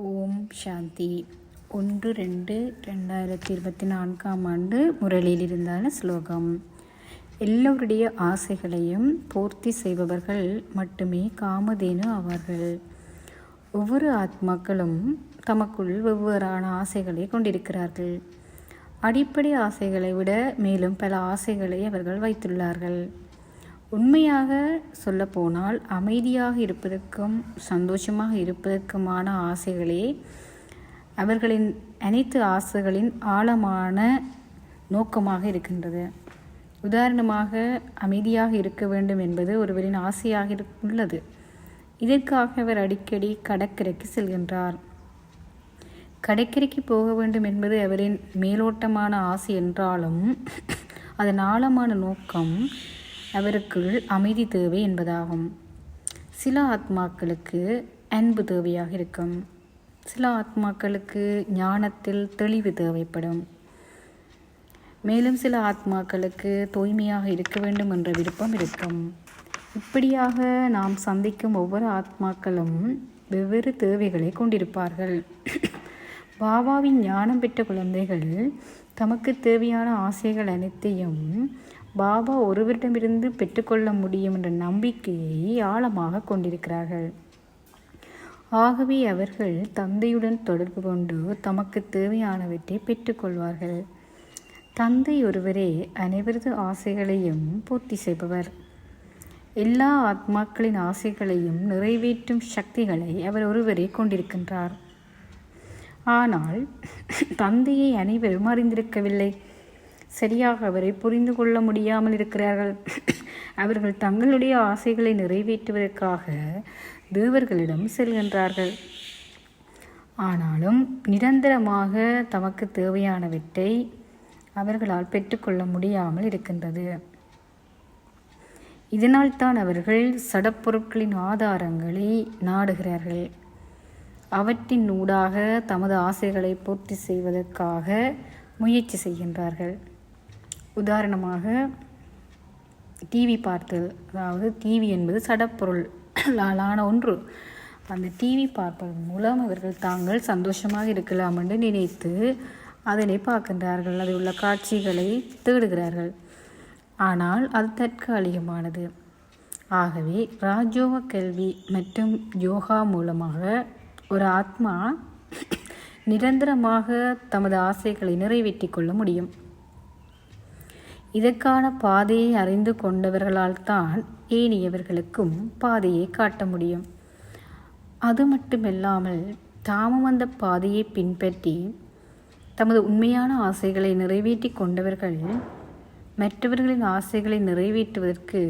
ஓம் சாந்தி. 1-2-2024 முரளியில் இருந்தான ஸ்லோகம். எல்லோருடைய ஆசைகளையும் பூர்த்தி செய்பவர்கள் மட்டுமே காமதேனு ஆவார்கள். ஒவ்வொரு ஆத்மாக்களும் தமக்குள் வெவ்வேறான ஆசைகளை கொண்டிருக்கிறார்கள். அடிப்படை ஆசைகளை விட மேலும் பல ஆசைகளை அவர்கள் வைத்துள்ளார்கள். உண்மையாக சொல்லப்போனால் அமைதியாக இருப்பதற்கும் சந்தோஷமாக இருப்பதற்குமான ஆசைகளே அவர்களின் அனைத்து ஆசைகளின் ஆழமான நோக்கமாக இருக்கின்றது. உதாரணமாக, அமைதியாக இருக்க வேண்டும் என்பது ஒருவரின் ஆசையாக உள்ளது. இதற்காக அவர் அடிக்கடி கடற்கரைக்கு செல்கின்றார். கடற்கரைக்கு போக வேண்டும் என்பது அவரின் மேலோட்டமான ஆசை என்றாலும் அதன் ஆழமான நோக்கம் அவருக்குள் அமைதி தேவை என்பதாகும். சில ஆத்மாக்களுக்கு அன்பு தேவையாக இருக்கும். சில ஆத்மாக்களுக்கு ஞானத்தில் தெளிவு தேவைப்படும். மேலும் சில ஆத்மாக்களுக்கு தூய்மையாக இருக்க வேண்டும் என்ற விருப்பம் இருக்கும். இப்படியாக நாம் சந்திக்கும் ஒவ்வொரு ஆத்மாக்களும் வெவ்வேறு தேவைகளை கொண்டிருப்பார்கள். பாபாவின் ஞானம் பெற்ற குழந்தைகள் தமக்கு தேவையான ஆசைகள் அனைத்தையும் பாபா ஒருவரிடமிருந்து பெற்றுக்கொள்ள முடியும் என்ற நம்பிக்கையை ஆழமாக கொண்டிருக்கிறார்கள். ஆகவே அவர்கள் தந்தையுடன் தொடர்பு கொண்டு தமக்கு தேவையானவற்றை பெற்றுக்கொள்வார்கள். தந்தை ஒருவரே அனைவரது ஆசைகளையும் பூர்த்தி செய்பவர். எல்லா ஆத்மாக்களின் ஆசைகளையும் நிறைவேற்றும் சக்திகளை அவர் ஒருவரே கொண்டிருக்கின்றார். ஆனால் தந்தையை அனைவரும் அறிந்திருக்கவில்லை. சரியாக அவரை புரிந்து கொள்ள முடியாமல் இருக்கிறார்கள். அவர்கள் தங்களுடைய ஆசைகளை நிறைவேற்றுவதற்காக தேவர்களிடம் செல்கின்றார்கள். ஆனாலும் நிரந்தரமாக தமக்கு தேவையானவற்றை அவர்களால் பெற்றுக்கொள்ள முடியாமல் இருக்கின்றது. இதனால்தான் அவர்கள் சடப்பொருட்களின் ஆதாரங்களை நாடுகிறார்கள். அவற்றின் ஊடாக தமது ஆசைகளை பூர்த்தி செய்வதற்காக முயற்சி செய்கின்றார்கள். உதாரணமாக, டிவி பார்த்தல். அதாவது டிவி என்பது சடப்பொருளாலான ஒன்று. அந்த டிவி பார்ப்பதன் மூலம் அவர்கள் தாங்கள் சந்தோஷமாக இருக்கலாம் என்று நினைத்து அதனை பார்க்கின்றார்கள். அதில் உள்ள காட்சிகளை தேடுகிறார்கள். ஆனால் அது தற்காலிகமானது. ஆகவே ராஜயோக கல்வி மற்றும் யோகா மூலமாக ஒரு ஆத்மா நிரந்தரமாக தமது ஆசைகளை நிறைவேற்றி கொள்ள முடியும். இதற்கான பாதையை அறிந்து கொண்டவர்களால் தான் ஏனையவர்களுக்கும் பாதையை காட்ட முடியும். அது மட்டுமில்லாமல் தாமும் அந்த பாதையை பின்பற்றி தமது உண்மையான ஆசைகளை நிறைவேற்றி கொண்டவர்கள் மற்றவர்களின் ஆசைகளை நிறைவேற்றுவதற்கு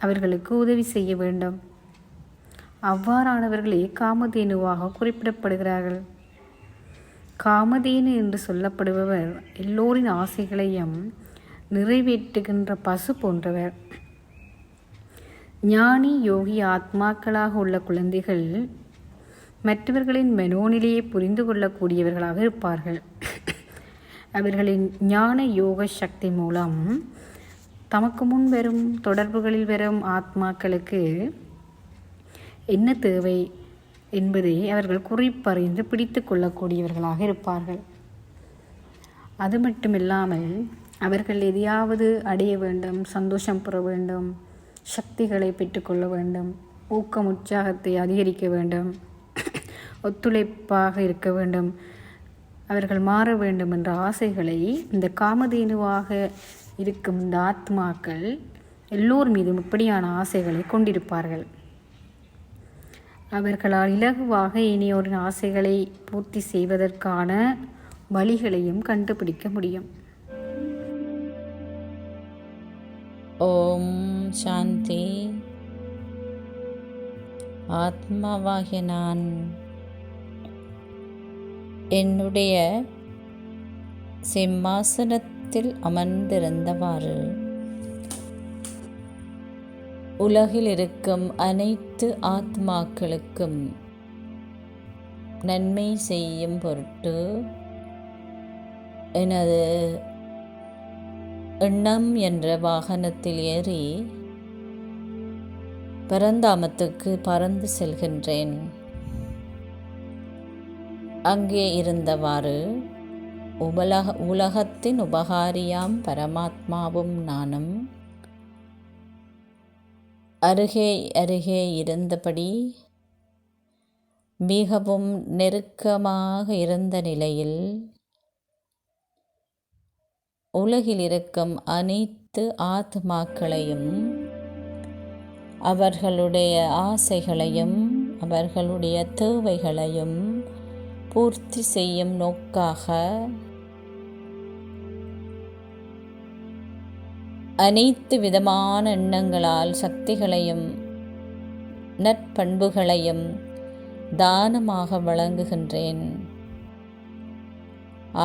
அவர்களுக்கு உதவி செய்ய வேண்டும். அவ்வாறானவர்களே காமதேனுவாக குறிப்பிடப்படுகிறார்கள். காமதேனு என்று சொல்லப்படுபவர் எல்லோரின் ஆசைகளையும் நிறைவேற்றுகின்ற பசு போன்றவர். ஞானி யோகி ஆத்மாக்களாக உள்ள குழந்தைகள் மற்றவர்களின் மனோநிலையை புரிந்து கொள்ளக்கூடியவர்களாக இருப்பார்கள். அவர்களின் ஞான யோக சக்தி மூலம் தமக்கு முன் வரும் தொடர்புகளில் வரும் ஆத்மாக்களுக்கு என்ன தேவை என்பதை அவர்கள் குறிப்பறிந்து பிடித்து கொள்ளக்கூடியவர்களாக இருப்பார்கள். அது மட்டுமில்லாமல் அவர்கள் எதையாவது அடைய வேண்டும், சந்தோஷம் பெற வேண்டும், சக்திகளை பெற்றுக்கொள்ள வேண்டும், ஊக்கம் உற்சாகத்தை அதிகரிக்க வேண்டும், ஒத்துழைப்பாக இருக்க வேண்டும், அவர்கள் மாற வேண்டும் என்ற ஆசைகளை இந்த காமதேனுவாக இருக்கும் இந்த ஆத்மாக்கள் எல்லோர் மீதும் இப்படியான ஆசைகளை கொண்டிருப்பார்கள். அவர்களால் இலகுவாக இனியோரின் ஆசைகளை பூர்த்தி செய்வதற்கான வழிகளையும் கண்டுபிடிக்க முடியும். ஓம் சாந்தி. ஆத்மாவாகிய நான் என்னுடைய சிம்மாசனத்தில் அமர்ந்திருந்தவாறு உலகில் இருக்கும் அனைத்து ஆத்மாக்களுக்கும் நன்மை செய்யும் பொருட்டு எனது எண்ணம் என்ற வாகனத்தில் ஏறி பரந்தாமத்துக்கு பறந்து செல்கின்றேன். அங்கே இருந்தவாறு உலகத்தின் உபகாரியாம் பரமாத்மாவும் நானும் அருகே அருகே இருந்தபடி மிகவும் நெருக்கமாக இருந்த நிலையில் உலகில் இருக்கும் அனைத்து ஆத்மாக்களையும் அவர்களுடைய ஆசைகளையும் அவர்களுடைய தேவைகளையும் பூர்த்தி செய்யும் நோக்காக அனைத்து விதமான எண்ணங்களால் சக்திகளையும் நற்பண்புகளையும் தானமாக வழங்குகின்றேன்.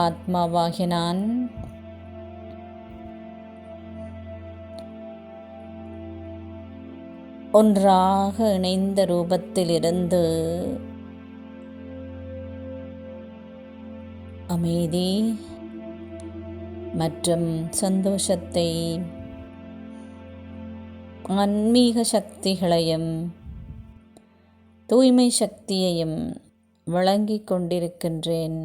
ஆத்மாவாகிய நான் ஒன்றாக இணைந்த ரூபத்திலிருந்து அமைதி மற்றும் சந்தோஷத்தை, ஆன்மீக சக்திகளையும் தூய்மை சக்தியையும் வழங்கிக் கொண்டிருக்கின்றேன்.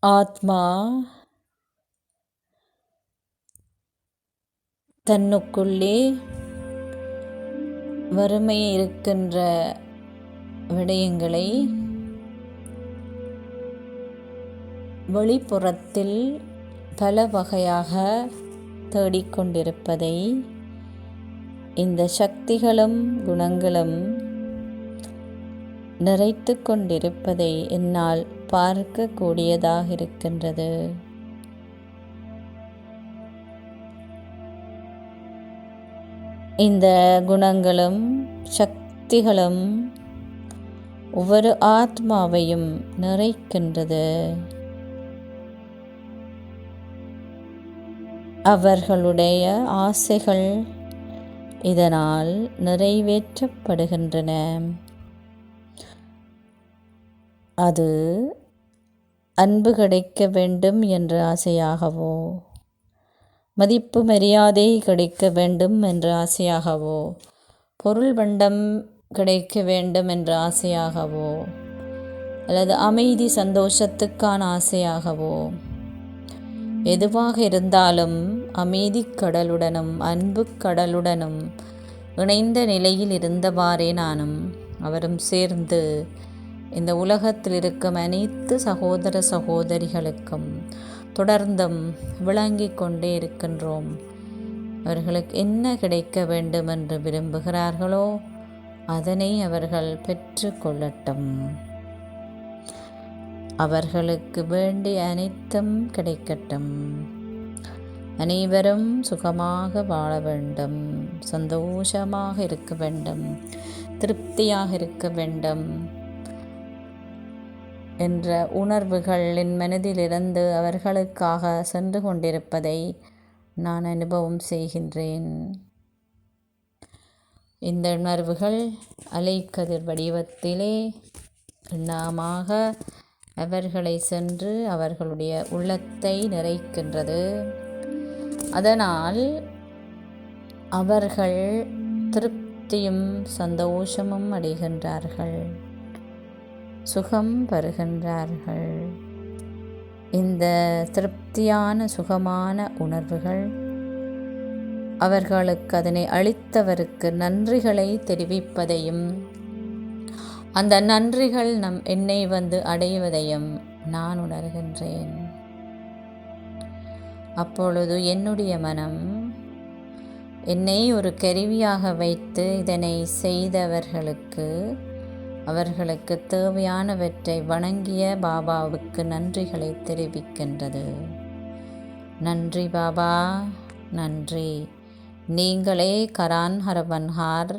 ஆத்மா தன்னுக்குள்ளே வறுமை இருக்கின்ற விடயங்களை வெளிப்புறத்தில் பல வகையாக தேடிக்கொண்டிருப்பதை இந்த சக்திகளும் குணங்களும் நிறைத்து கொண்டிருப்பதை என்னால் பார்க்கக்கூடியதாக இருக்கின்றது. இந்த குணங்களும் சக்திகளும் ஒவ்வொரு ஆத்மாவையும் நிறைக்கின்றது. அவர்களுடைய ஆசைகள் இதனால் நிறைவேற்றப்படுகின்றன. அது அன்பு கிடைக்க வேண்டும் என்ற ஆசையாகவோ, மதிப்பு மரியாதை கிடைக்க வேண்டும் என்ற ஆசையாகவோ, பொருள் பண்டம் கிடைக்க வேண்டும் என்ற ஆசையாகவோ, அல்லது அமைதி சந்தோஷத்துக்கான ஆசையாகவோ, எதுவாக இருந்தாலும் அமைதி கடலுடனும் அன்பு கடலுடனும் இணைந்த நிலையில் இருந்தவாறே நானும் அவரும் சேர்ந்து இந்த உலகத்தில் இருக்கும் அனைத்து சகோதர சகோதரிகளுக்கும் தொடர்ந்தும் விளங்கிக் கொண்டே இருக்கின்றோம். அவர்களுக்கு என்ன கிடைக்க வேண்டும் என்று விரும்புகிறார்களோ அதனை அவர்கள் பெற்று கொள்ளட்டும். அவர்களுக்கு வேண்டிய அனைத்தும் கிடைக்கட்டும். அனைவரும் சுகமாக வாழ வேண்டும், சந்தோஷமாக இருக்க வேண்டும், திருப்தியாக இருக்க வேண்டும் என்ற உணர்வுகள் என் மனதிலிருந்து அவர்களுக்காக சென்று கொண்டிருப்பதை நான் அனுபவம் செய்கின்றேன். இந்த உணர்வுகள் அலைக்கதிர் வடிவத்திலே எண்ணமாக அவர்களை சென்று அவர்களுடைய உள்ளத்தை நிறைக்கின்றது. அதனால் அவர்கள் திருப்தியும் சந்தோஷமும் அடைகின்றார்கள், சுகம் பெறுகின்றார்கள். இந்த திருப்தியான சுகமான உணர்வுகள் அவர்களுக்கு அதனை அளித்தவருக்கு நன்றிகளை தெரிவிப்பதையும், அந்த நன்றிகள் என்னை வந்து அடைவதையும் நான் உணர்கின்றேன். அப்பொழுது என்னுடைய மனம் என்னை ஒரு கருவியாக வைத்து இதனை செய்தவர்களுக்கு அவர்களுக்கு தேவையானவற்றை வணங்கிய பாபாவுக்கு நன்றிகளை தெரிவிக்கின்றது. நன்றி பாபா, நன்றி. நீங்களே கரான் ஹரபன்ஹார்.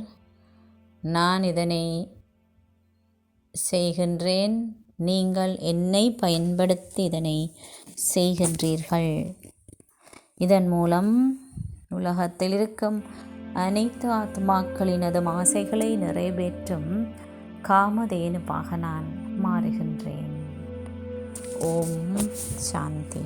நான் இதனை செய்கின்றேன், நீங்கள் என்னை பயன்படுத்தி இதனை செய்கின்றீர்கள். இதன் மூலம் உலகத்தில் இருக்கும் அனைத்து ஆத்மாக்களினதும் ஆசைகளை நிறைவேற்றும் காமதேனுவாக நான் மாறுகின்றேன். ஓம் சாந்தி.